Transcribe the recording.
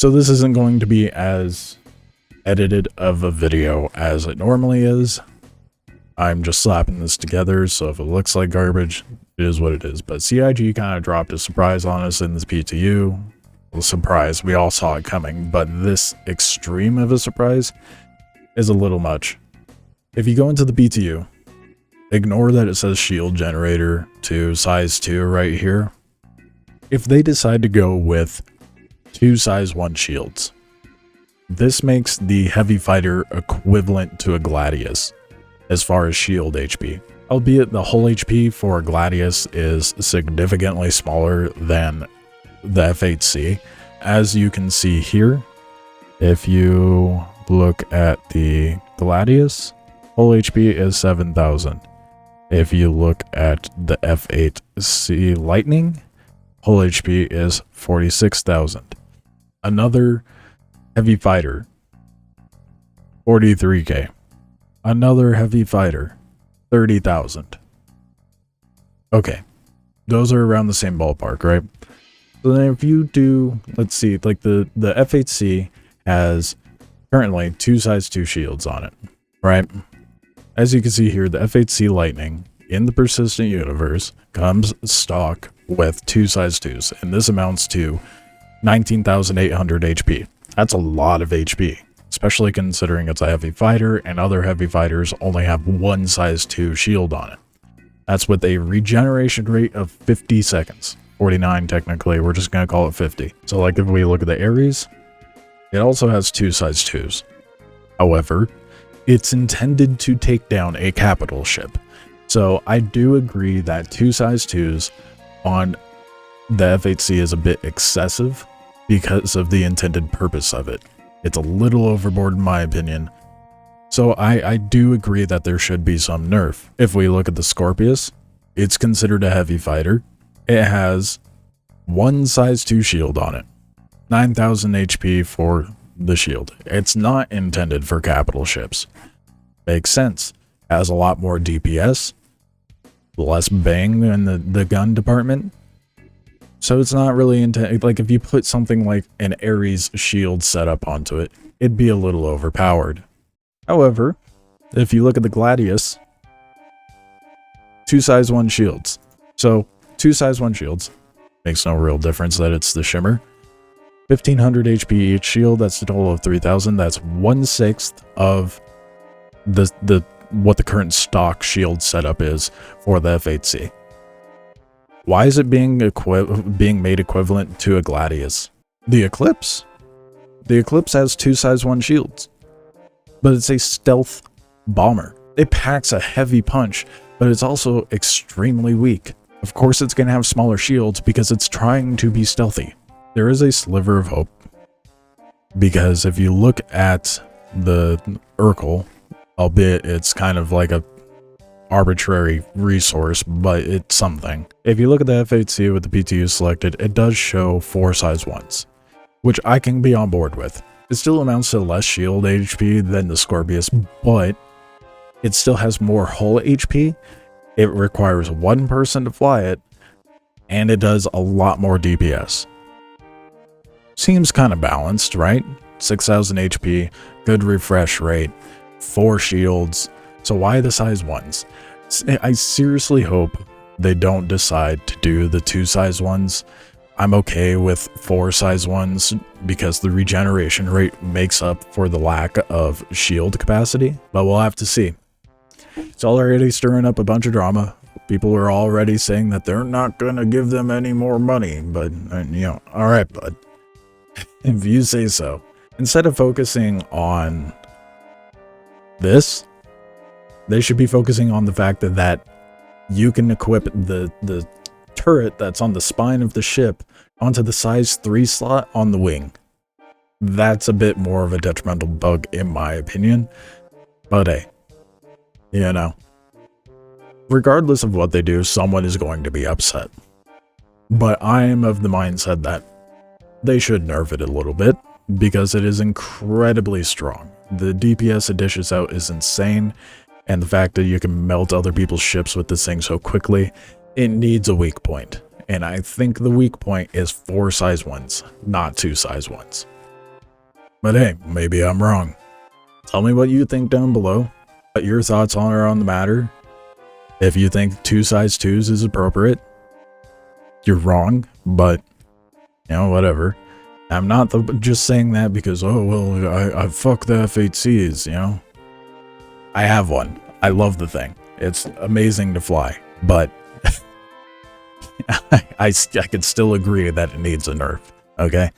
So this isn't going to be as edited of a video as it normally is. I'm just slapping this together, so if it looks like garbage, it is what it is. But CIG kind of dropped a surprise on us in this PTU. Well, surprise, we all saw it coming, but this extreme of a surprise is a little much. If you go into the PTU, ignore that it says shield generator to size 2 right here. If they decide to go with 2 size 1 shields, this makes the heavy fighter equivalent to a Gladius as far as shield HP. Albeit the hull HP for a Gladius is significantly smaller than the F8C. As you can see here, if you look at the Gladius, hull HP is 7,000. If you look at the F8C Lightning, hull HP is 46,000. Another heavy fighter, 43k. Another heavy fighter, 30,000. Okay, those are around the same ballpark, right? So then if you do, let's see, like the F8C has currently 2 size 2 shields on it, right? As you can see here, the F8C Lightning in the persistent universe comes stock with 2 size 2s, and this amounts to 19,800 HP. That's a lot of HP, especially considering it's a heavy fighter and other heavy fighters only have 1 size 2 shield on it. That's with a regeneration rate of 50 seconds. 49 technically, we're just going to call it 50. So like if we look at the Ares, it also has 2 size 2s. However, it's intended to take down a capital ship. So I do agree that 2 size 2s on the F8C is a bit excessive because of the intended purpose of it. It's a little overboard in my opinion. So I do agree that there should be some nerf. If we look at the Scorpius, it's considered a heavy fighter. It has 1 size 2 shield on it. 9,000 HP for the shield. It's not intended for capital ships. Makes sense. Has a lot more DPS. Less bang in the gun department. So it's not really intended, like if you put something like an Ares shield setup onto it, it'd be a little overpowered. However, if you look at the Gladius, 2 size 1 shields. So 2 size 1 shields, makes no real difference that it's the shimmer. 1500 HP each shield, that's a total of 3000. That's 1/6 of what the current stock shield setup is for the F8C. Why is it being made equivalent to a Gladius? The Eclipse. The Eclipse has 2 size 1 shields, but it's a stealth bomber. It packs a heavy punch, but it's also extremely weak. Of course it's going to have smaller shields because it's trying to be stealthy. There is a sliver of hope, because if you look at the Urkel, albeit it's kind of like a arbitrary resource, but it's something. If you look at the F8C with the PTU selected, it does show 4 size 1s, which I can be on board with. It still amounts to less shield HP than the Scorpius, but it still has more hull HP. It requires 1 person to fly it, and it does a lot more DPS. Seems kind of balanced, right? 6,000 HP, good refresh rate, 4 shields. So why the size 1s? I seriously hope they don't decide to do the 2 size 1s. I'm okay with 4 size 1s because the regeneration rate makes up for the lack of shield capacity, but we'll have to see. It's already stirring up a bunch of drama. People are already saying that they're not going to give them any more money, but you know, alright bud, if you say so. Instead of focusing on this, they should be focusing on the fact that you can equip the turret that's on the spine of the ship onto the size 3 slot on the wing. That's a bit more of a detrimental bug in my opinion, but hey, you know, regardless of what they do, someone is going to be upset. But I am of the mindset that they should nerf it a little bit, because it is incredibly strong. The DPS it dishes out is insane, and the fact that you can melt other people's ships with this thing so quickly, it needs a weak point. And I think the weak point is 4 size 1s, not 2 size 1s. But hey, maybe I'm wrong. Tell me what you think down below. What your thoughts are on the matter. If you think 2 size 2s is appropriate, you're wrong, but, you know, whatever. I'm not just saying that because, oh, well, I fuck the F8Cs, you know? I have one. I love the thing. It's amazing to fly, but I could still agree that it needs a nerf, okay?